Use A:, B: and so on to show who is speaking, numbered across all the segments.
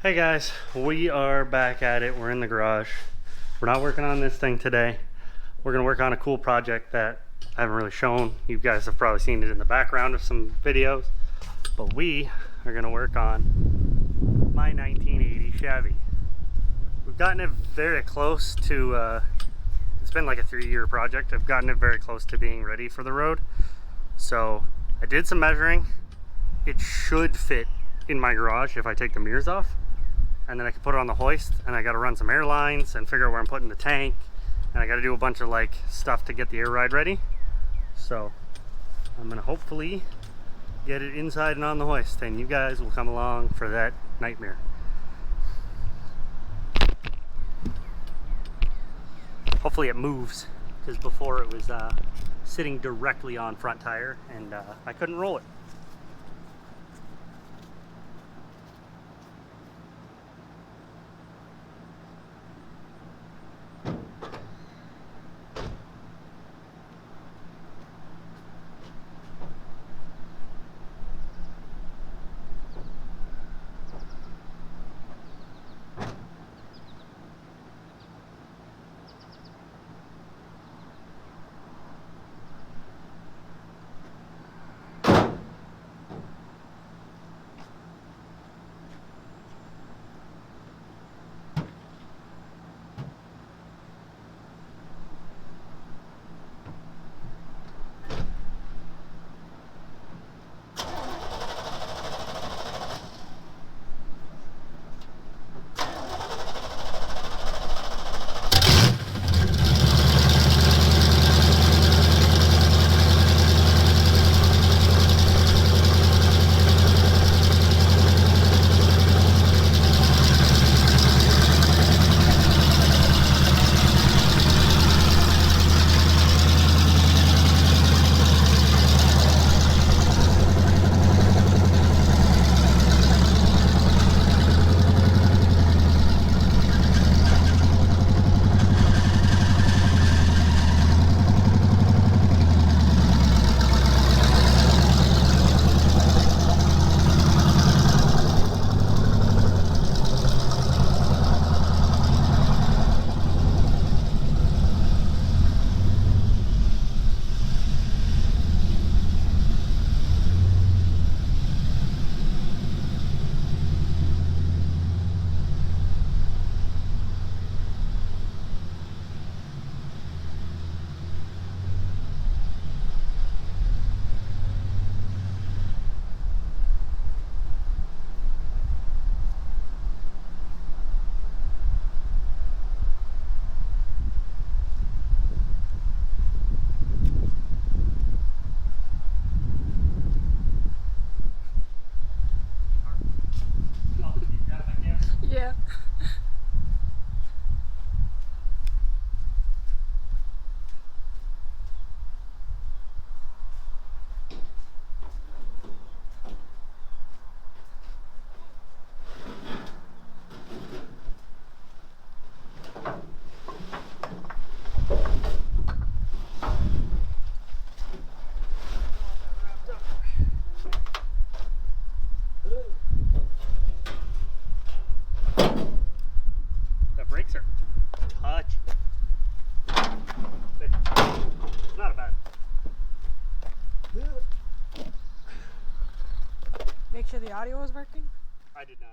A: Hey guys, we are back at it. We're in the garage. We're not working on this thing today. We're gonna work on a cool project that I haven't really shown. You guys have probably seen it in the background of some videos, but we are gonna work on my 1980 Chevy. We've gotten it very close to, it's been like a 3-year project. I've gotten it very close to being ready for the road. So I did some measuring. It should fit in my garage if I take the mirrors off. And then I can put it on the hoist, and I got to run some air lines and figure out where I'm putting the tank, and I got to do a bunch of like stuff to get the air ride ready. So I'm gonna hopefully get it inside and on the hoist, and you guys will come along for that nightmare. Hopefully it moves, because before it was sitting directly on front tire, and I couldn't roll it.
B: Yeah.
A: The brakes are touchy. It's not bad.
B: Make sure the audio is working.
A: I did not.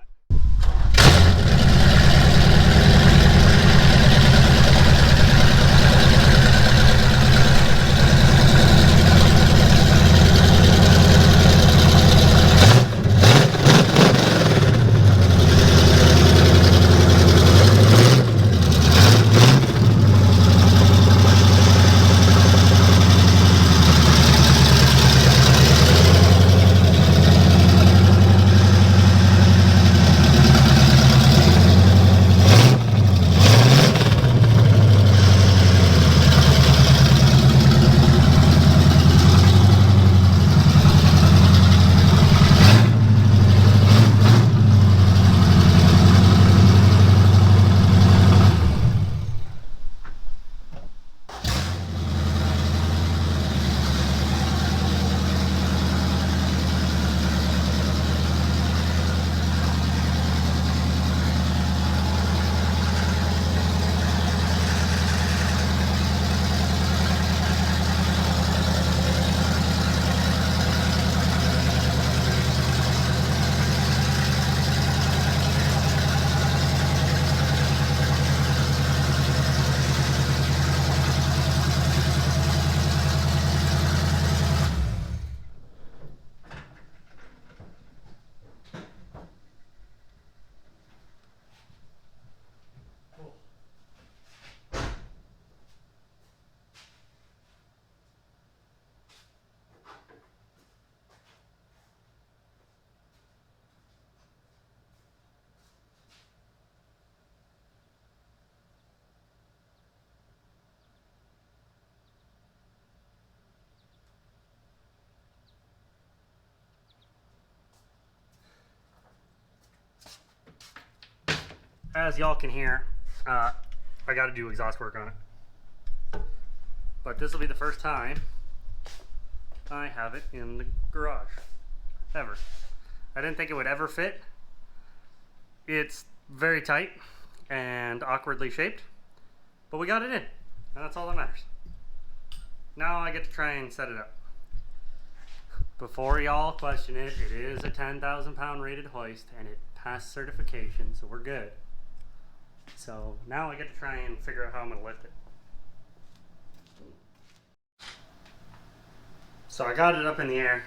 A: as y'all can hear, I got to do exhaust work on it. But this will be the first time I have it in the garage, ever. I didn't think it would ever fit. It's very tight and awkwardly shaped, but we got it in, and that's all that matters. Now I get to try and set it up. Before y'all question it, it is a 10,000 pound rated hoist and it passed certification, so we're good. So now I get to try and figure out how I'm going to lift it. So I got it up in the air.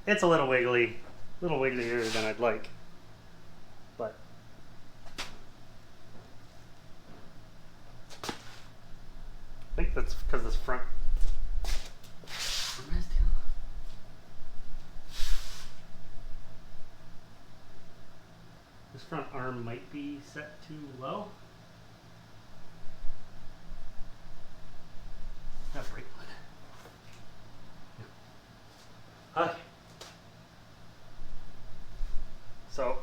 A: It's a little wiggly, wigglier than I'd like, but I think that's because this front. This front arm might be set too low. That's right. Okay. So,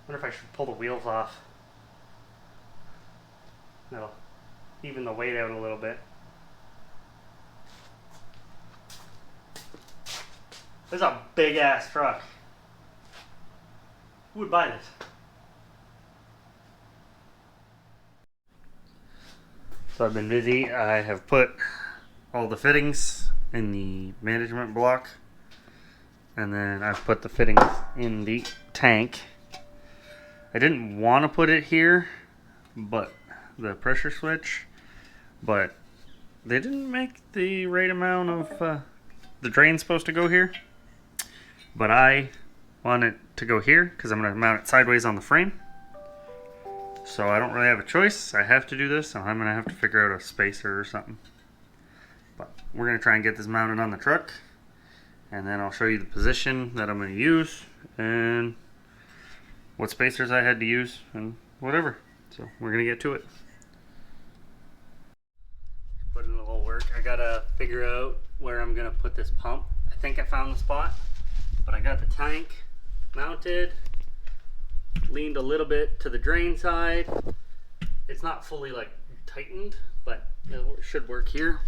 A: wonder if I should pull the wheels off. That'll even the weight out a little bit. This is a big ass truck. Who would buy this? So I've been busy. I have put all the fittings in the management block, and then I've put the fittings in the tank. I didn't want to put it here, but the pressure switch, but they didn't make the right amount of the drain's supposed to go here, but I want it to go here because I'm going to mount it sideways on the frame. So I don't really have a choice. I have to do this, so I'm going to have to figure out a spacer or something. But we're going to try and get this mounted on the truck, and then I'll show you the position that I'm going to use and what spacers I had to use and whatever. So we're going to get to it. Put in a little work. I got to figure out where I'm going to put this pump. I think I found the spot, but I got the tank mounted. Leaned a little bit to the drain side. It's not fully like tightened, but it should work here.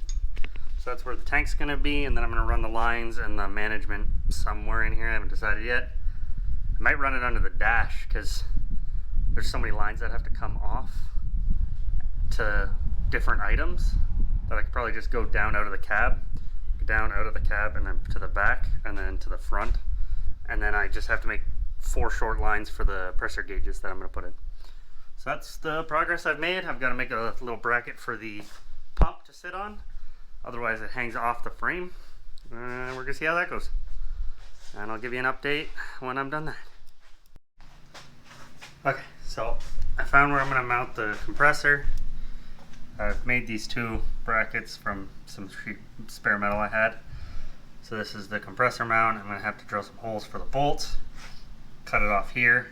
A: So that's where the tank's gonna be, and then I'm gonna run the lines and the management somewhere in here. I haven't decided yet. I might run it under the dash because there's so many lines that have to come off to different items that I could probably just go down out of the cab, and then to the back, and then to the front, and then I just have to make 4 short lines for the pressure gauges that I'm going to put in. So that's the progress I've made. I've got to make a little bracket for the pump to sit on, otherwise it hangs off the frame. We're going to see how that goes, and I'll give you an update when I'm done that. Okay, so I found where I'm going to mount the compressor. I've made these 2 brackets from some spare metal I had. So this is the compressor mount. I'm going to have to drill some holes for the bolts, cut it off here,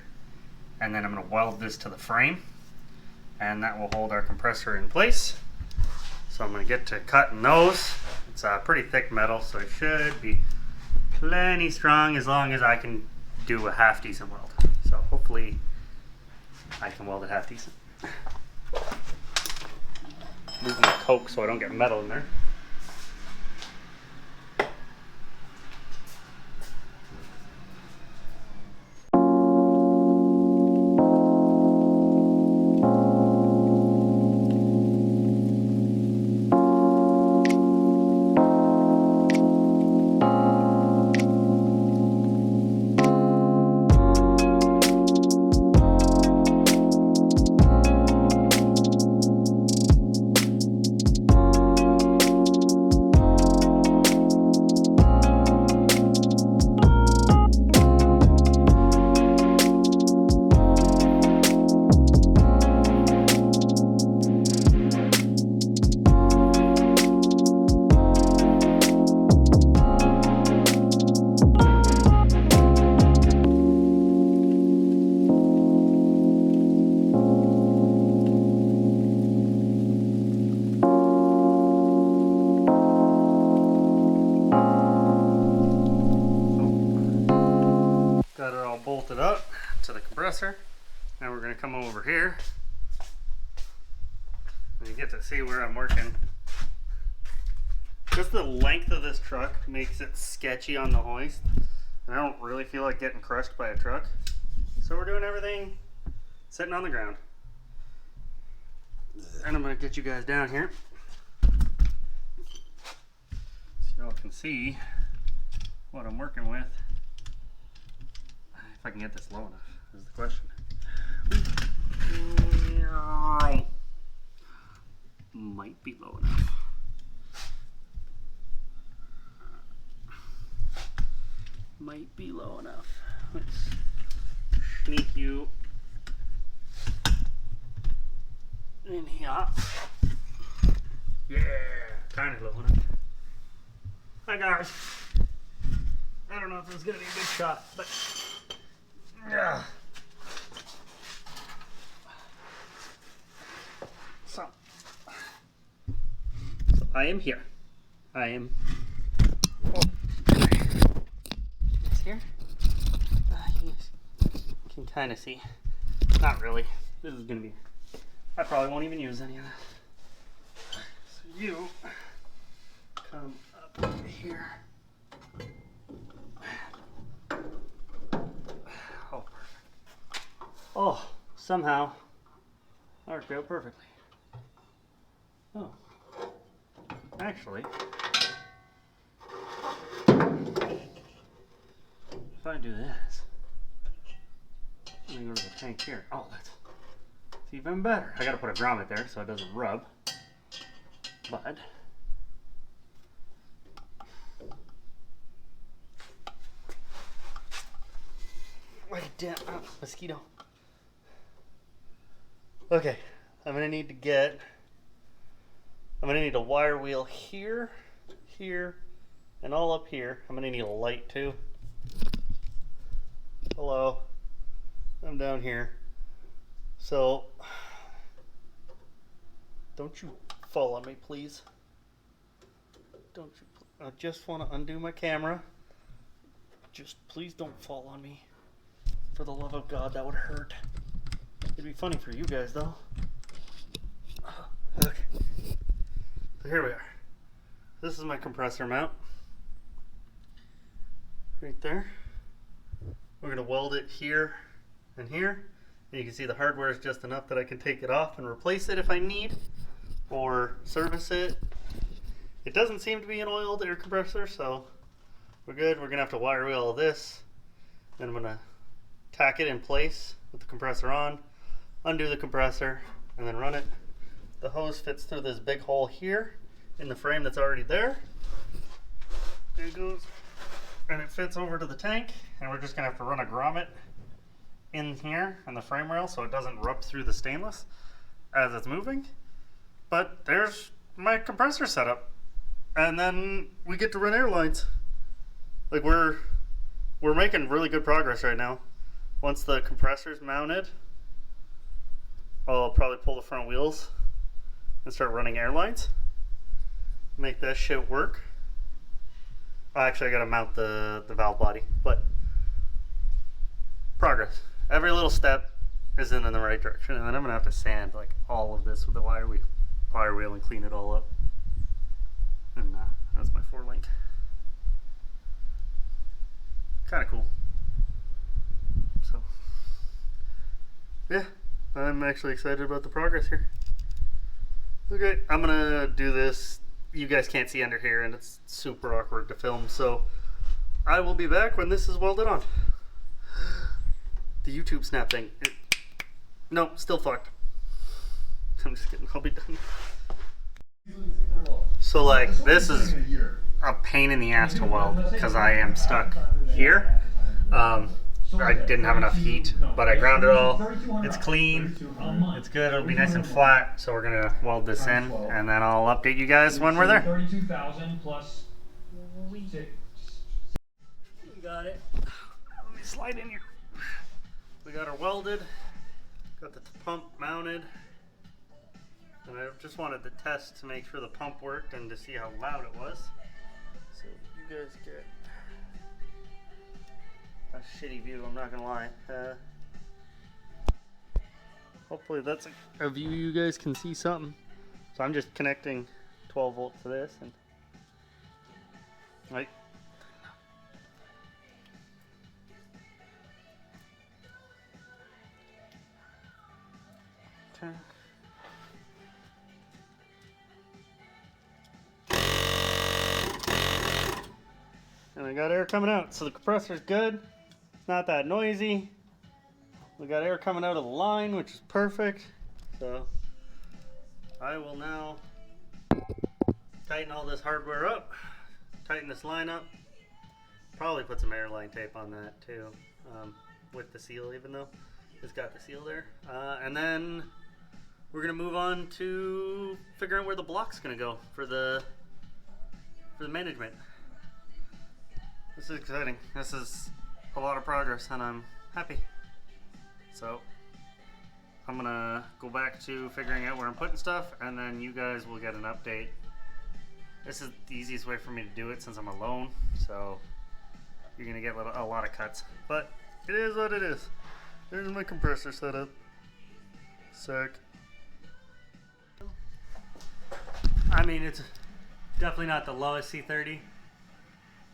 A: and then I'm going to weld this to the frame, and that will hold our compressor in place. So I'm going to get to cutting those. It's a pretty thick metal, so it should be plenty strong as long as I can do a half decent weld. So hopefully I can weld it half decent. Moving the coke so I don't get metal in there. bolt it up to the compressor. Now we're gonna come over here. And you get to see where I'm working. Just the length of this truck makes it sketchy on the hoist. And I don't really feel like getting crushed by a truck. So we're doing everything sitting on the ground. And I'm gonna get you guys down here so y'all can see what I'm working with. If I can get this low enough is the question. Might be low enough. Might be low enough. Let's sneak you in here. Yeah, kind of low enough. Hi guys. I don't know if this is gonna be a good shot, but yeah. So I am here. I am. Oh. It's here. You can kind of see. Not really. This is gonna be. I probably won't even use any of that. So you come up here. Oh, perfect. Oh, somehow that worked out perfectly. Oh, actually, if I do this, let me go to the tank here. Oh, that's even better. I gotta put a grommet there so it doesn't rub. But wait, damn, oh, mosquito. Okay, I'm gonna need a wire wheel here, here, and all up here. I'm gonna need a light too. Hello, I'm down here. So, don't you fall on me, please. Don't you? I just want to undo my camera. Just please don't fall on me. For the love of God, that would hurt. It'd be funny for you guys, though. Okay. So here we are. This is my compressor mount. Right there. We're going to weld it here and here. And you can see the hardware is just enough that I can take it off and replace it if I need. Or service it. It doesn't seem to be an oiled air compressor, so we're good. We're going to have to wire wheel all this. Then I'm going to tack it in place with the compressor on, undo the compressor, and then run it. The hose fits through this big hole here in the frame that's already there. There it goes. And it fits over to the tank, and we're just going to have to run a grommet in here on the frame rail so it doesn't rub through the stainless as it's moving. But there's my compressor setup. And then we get to run airlines. Like we're making really good progress right now. Once the compressor's mounted, I'll probably pull the front wheels and start running airlines. Make that shit work. Oh, actually, I gotta mount the valve body, but progress. Every little step is in the right direction, and then I'm gonna have to sand like all of this with the wire wheel and clean it all up. And that's my 4-link. Kind of cool. So, yeah, I'm actually excited about the progress here. Okay, I'm gonna do this. You guys can't see under here, and it's super awkward to film, so I will be back when this is welded on. The YouTube snap thing. No, still fucked. I'm just kidding. I'll be done. So, like, this is a pain in the ass to weld because I am stuck here. I didn't have enough heat, but I ground it all. It's clean. It's good. It'll be nice and flat. So we're gonna weld this in, and then I'll update you guys when we're there.
C: 32,000 plus.
A: You got it. Let me slide in here. We got her welded. Got the pump mounted. And I just wanted to test to make sure the pump worked and to see how loud it was. So you guys get a shitty view, I'm not gonna lie. Hopefully that's a view you guys can see something. So I'm just connecting 12 volts to this and right. Okay. And I got air coming out, so the compressor's good. It's not that noisy. We got air coming out of the line, which is perfect. So I will now tighten all this hardware up, tighten this line up. Probably put some airline tape on that too, with the seal, even though it's got the seal there. And then we're gonna move on to figuring out where the block's gonna go for the management. This is exciting. This is a lot of progress and I'm happy. So I'm gonna go back to figuring out where I'm putting stuff and then you guys will get an update. This is the easiest way for me to do it since I'm alone, so you're gonna get a lot of cuts. But it is what it is. There's my compressor setup. Sick. I mean, it's definitely not the lowest C30,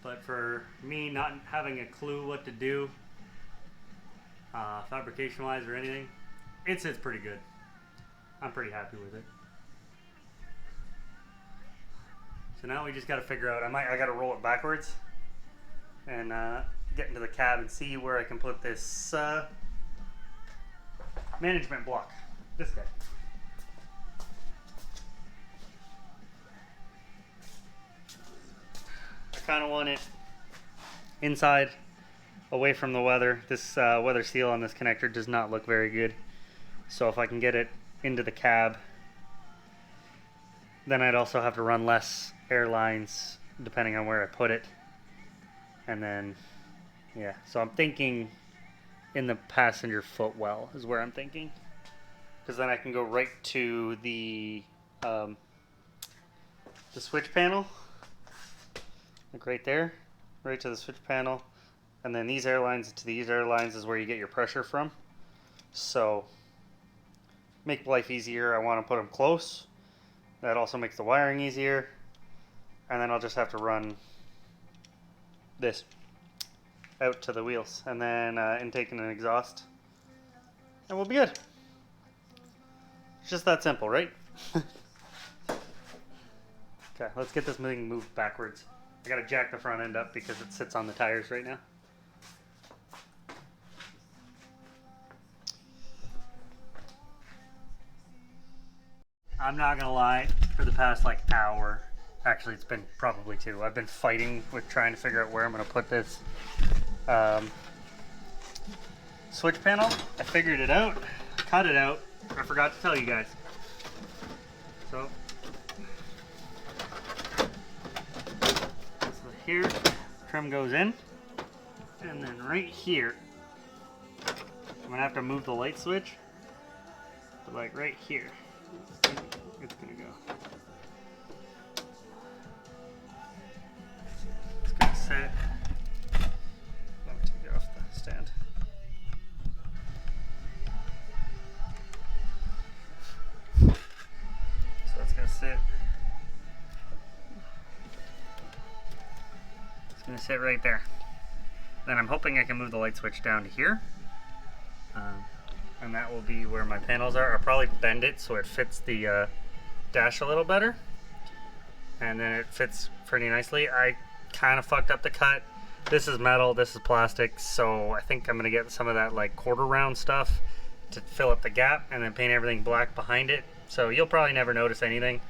A: but for me not having a clue what to do, fabrication wise or anything, it's pretty good. I'm pretty happy with it. So now we just got to figure out, I got to roll it backwards and get into the cab and see where I can put this management block. This guy. I kind of want it inside, away from the weather. This weather seal on this connector does not look very good. So if I can get it into the cab, then I'd also have to run less air lines depending on where I put it. And then, yeah, so I'm thinking in the passenger footwell is where I'm thinking. Because then I can go right to the switch panel. Like right there, right to the switch panel. And then these airlines to these airlines is where you get your pressure from. So, make life easier, I want to put them close. That also makes the wiring easier. And then I'll just have to run this out to the wheels. And then intake and an exhaust. And we'll be good. It's just that simple, right? Okay, let's get this thing moved backwards. I gotta jack the front end up because it sits on the tires right now. I'm not gonna lie, for the past like hour, actually it's been probably 2, I've been fighting with trying to figure out where I'm gonna put this switch panel. I figured it out, cut it out. I forgot to tell you guys. So here, trim goes in, and then right here, I'm gonna have to move the light switch, but like right here, it's gonna go. It's gonna sit. Let me take it off the stand. So it's gonna sit. It's gonna sit right there. Then I'm hoping I can move the light switch down to here. And that will be where my panels are. I'll probably bend it so it fits the dash a little better. And then it fits pretty nicely. I kind of fucked up the cut. This is metal, this is plastic, so I think I'm gonna get some of that like quarter round stuff to fill up the gap and then paint everything black behind it. So you'll probably never notice anything.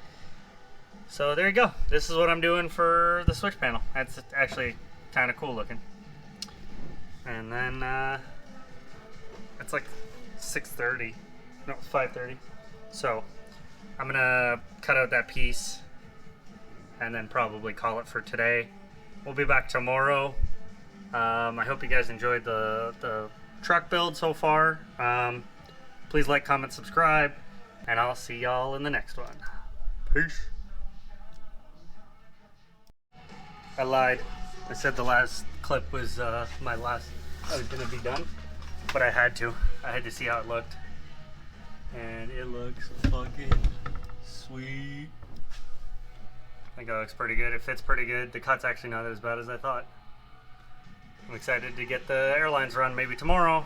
A: So there you go. This is what I'm doing for the switch panel. That's actually kind of cool looking. And then it's like 6:30, no, 5:30. So I'm gonna cut out that piece and then probably call it for today. We'll be back tomorrow. I hope you guys enjoyed the truck build so far. Please like, comment, subscribe, and I'll see y'all in the next one. Peace. I lied. I said the last clip was my last I was gonna be done, but I had to see how it looked, and it looks fucking sweet. I think it looks pretty good. It fits pretty good. The cut's actually not as bad as I thought. I'm excited to get the airlines run maybe tomorrow.